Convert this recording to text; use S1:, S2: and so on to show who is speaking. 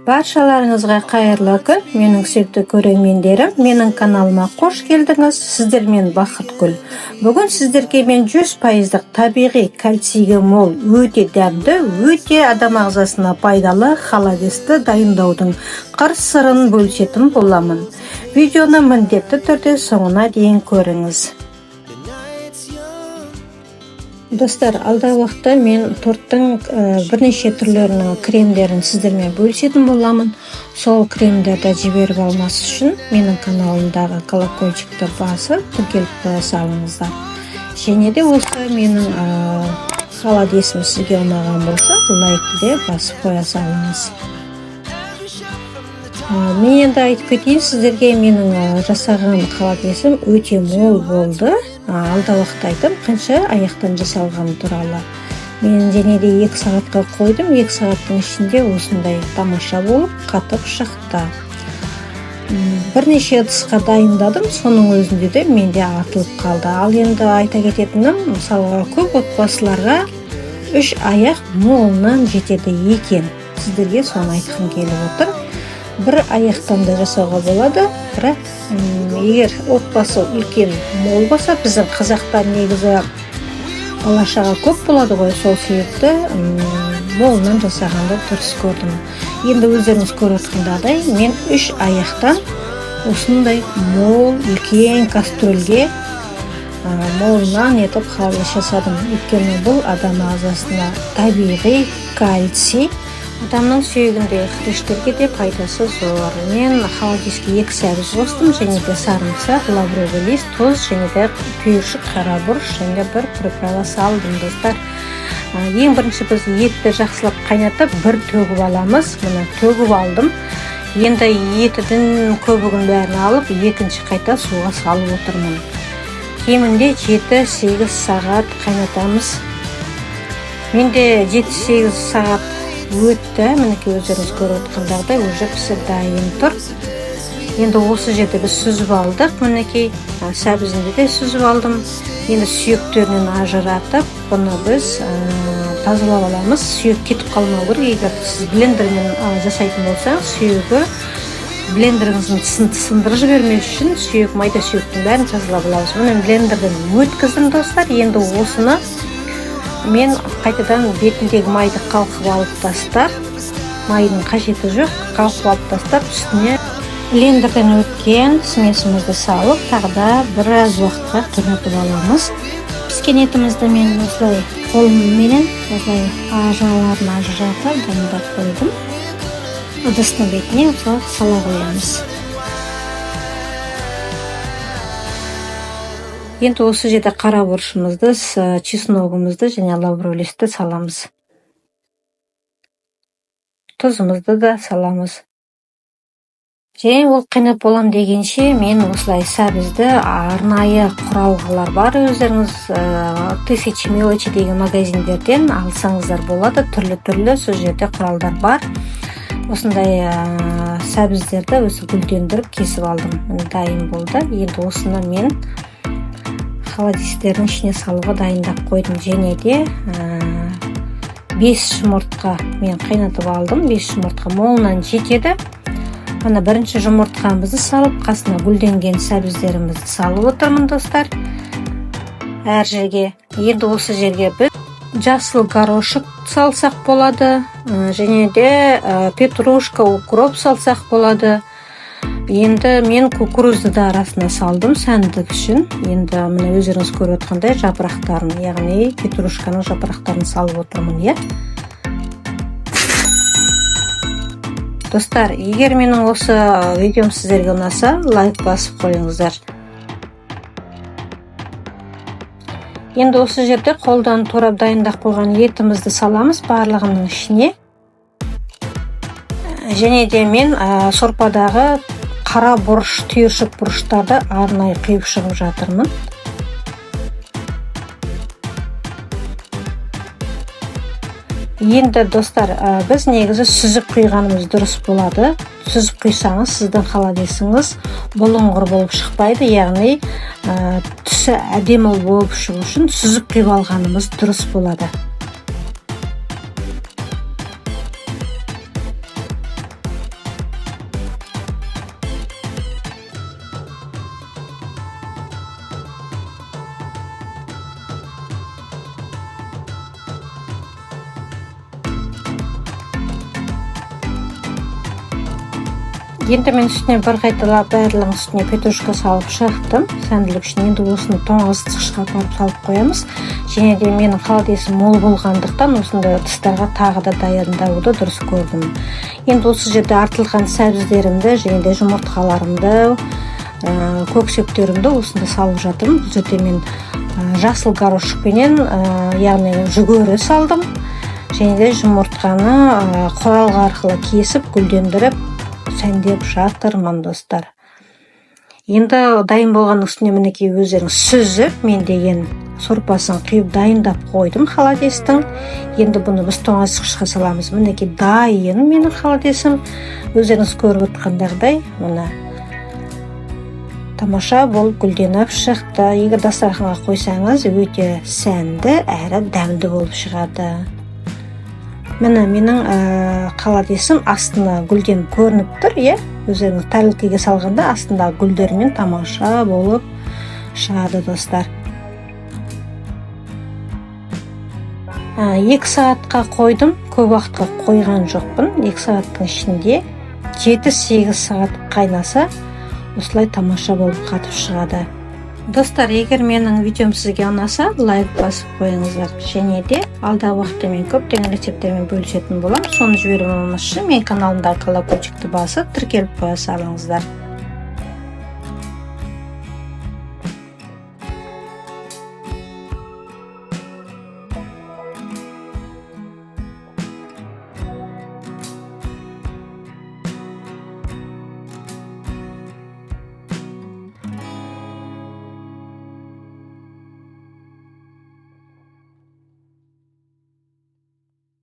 S1: Баршаларыңызға қайырлы күн, менің сүйікті көрермендерім, менің каналыма қош келдіңіз. Сіздермен Бақытгүл. Бүгін сіздерге мен 100% табиғи кальцийге мол, өте дәмді, өте адам ағзасына пайдалы холодесті дайындаудың қыр-сырын бөлісетін боламын. Видеоны міндетті түрде соңына дейін көріңіз. Достар, алдағы уақытта мен торттың бірнеше түрлерінің кремдерін сіздермен бөлісетін боламын. Сол кремдерді жіберіп алмас үшін менің каналымдағы колокольчикті басып тіркеліп қоя салыңыздар. Және де осы менің холодесім сізге ұнаған болса, лайкті басып қоя салыңыз. Мен енді айтып кетейін, сіздерге менің жасаған холодесім өте мол болды. Алда уақыт айтып, қанша аяқтан жасалғаны туралы. Мен және де 2 сағатқа қойдым, 2 сағаттың ішінде осындай тамаша болып қатып шықты. Бірнеше ыдысқа дайындадым, соның өзінде де менде артылып қалды. Ал енді айта кететінім, мысалға көп отбасыларға 3 аяқ молынан жетеді екен. Сіздерге соны айтқым келіп отыр. Бір аяқтан да жасауға болады, бірақ егер отбасы үлкен мол болса, біздің қазақтар негізі бала-шаға көп болады ғой, сол себепті молынан жасағанды дұрыс көрдім. Енді өздеріңіз көріп отқандағыдай, мен 3 аяқтан осындай мол үлкен кастрөлге молынан етіп холодес жасадым. Өйткені бұл адам ағзасына табиғи кальций, адамның сүйегінде хрящтерге де пайдасы зор. Мен холодеске 2 сәбіз қостым, және де сарымсақ, лавровый лист, тұз, және де түйіршік, қара бұрыш, және де бір приправа салдым, достар. Ең бірінші біз етті жақсылап қайнатып, бір төгіп аламыз. Мына төгіп алдым. Енді етінің көбігін бәрін алып, екінші қайта суға салып отырмын. Кемінде 7-8 сағат қайнатамыз. Менде 7-8 сағат өтті, мінеки өздеріңіз көріп отқандағыдай уже пісіп дайын тұр. Енді осы жерде біз сүзіп алдық, мінеки сәбізінде де сүзіп алдым. Енді сүйектерінен ажыратып, бұны біз тазалап аламыз. Сүйек кетіп қалмау керек. Егер сіз блендермен жасайтын болсаңыз, сүйегі блендеріңіздің тісін сындырып жібермеу үшін сүйек, майда сүйектің бәрін тазалап аламыз. Мен блендерден өткіздім, достар. Енді осыны мен қайтадан бетіндегі майды қалқып алып тастап, майдың қажеті жоқ, қалқып алып тастап, үстіне блендерден өткен смесімізді салып, тағы да біраз уақытқа қайнатып аламыз. Піскен етімізді мен осылай қолыммен осылай ажараларын ажыратып дайындап қойдым. Ыдыстың бетіне осылай сала қоямыз. Енді осы жерде қара бұрышымызды, чесногымызды және лавровый листті саламыз. Тұзымызды да саламыз. Және ол қайнап болам дегенше мен осылай сәбізді арнайы құралғылар бар, өздеріңіз 1000 мелочи деген магазиндерден алсаңыздар болады. Түрлі сол жерде құралдар бар. Осындай сәбіздерді өзі гүлдендіріп кесіп алдым. Дайын болды. Енді осыны мен холодестердің ішіне салуға дайындап қойдым. Және де 5 жұмыртқа мен қайнатып алдым. 5 жұмыртқа молынан жетеді. Ана бірінші жұмыртқамызды салып, қасына гүлденген сәбіздерімізді салып отырмын, достар. Әр жерге. Енді осы жерге біз жасыл горошек салсақ болады. Және де петрушка, укроп салсақ болады. Енді мен кукурузды да арасына салдым сәндік үшін. Енді мына өздеріңіз көріп отқандай жапырақтарын, яғни петрушканың жапырақтарын салып отырмын, иә. Достар, егер менің осы видеом сіздерге ұнаса, лайк басып қойыңыздар. Енді осы жерде қолдан турап дайындап қойған етімізді саламыз барлығының ішіне. Және де мен сорпадағы қара бұрыш, түйіршік бұрыштарды арнайы қиып шығып жатырмын. Енді достар, біз негізі сүзіп құйғанымыз дұрыс болады. Сүзіп құйсаңыз, сіздің холодесіңіз бұлыңғыр болып шықпайды, яғни түсі әдемі болып шығу үшін сүзіп құйып алғанымыз дұрыс болады. Енді мен үстіне бір қайталап барлығын үстіне петрушка салып шықтым. Сәнділік үшін енді осыны тоңазытқышқа апарып салып қоямыз. Және де менің холодильнигім мол болғандықтан осындай ыдыстарға тағы да дайындауды дұрыс көрдім. Енді осы жерде артылған сәбіздерімді және де жұмыртқаларымды, көксектерімді осында салып жатырмын. Бұл жерде мен жасыл горошкпенен, яғни жүгері салдым. Және де жұмыртқаны құралғы арқылы кесіп, гүлдендіріп, сәндеп жатырмын достар. Енді дайын болған үстіне мінекей өздеріңіз сүзіп, мен деген сорпасын құйып дайындап қойдым холодильниктің. Енді бұны біз тоңазытқышқа саламыз. Мінекей дайын менің холодильнигім. Өздеріңіз көріп отқандағыдай, мына тамаша болып гүлденіп шықты. Егер дастарханға қойсаңыз, өте сәнді әрі дәмді болып шығады. Міне менің холодильнигім астына гүлден көрініп тұр, өздеріңіз тәрелкеге салғанда астында гүлдермен тамаша болып шығады достар. 2 сағатқа қойдым, көп уақытқа қойған жоқпын. 2 сағаттың ішінде 7-8 сағат қайнаса, осылай тамаша болып қатып шығады. Достар, егер менің видеом сізге ұнаса, лайк басып қойыңыздар. Және де алдағы уақытта мен көптеген рецептермен бөлісетін боламын. Соны жібермеңіз үшін мен каналымдағы колокольчикті басып, тіркеліп қоя салыңыздар.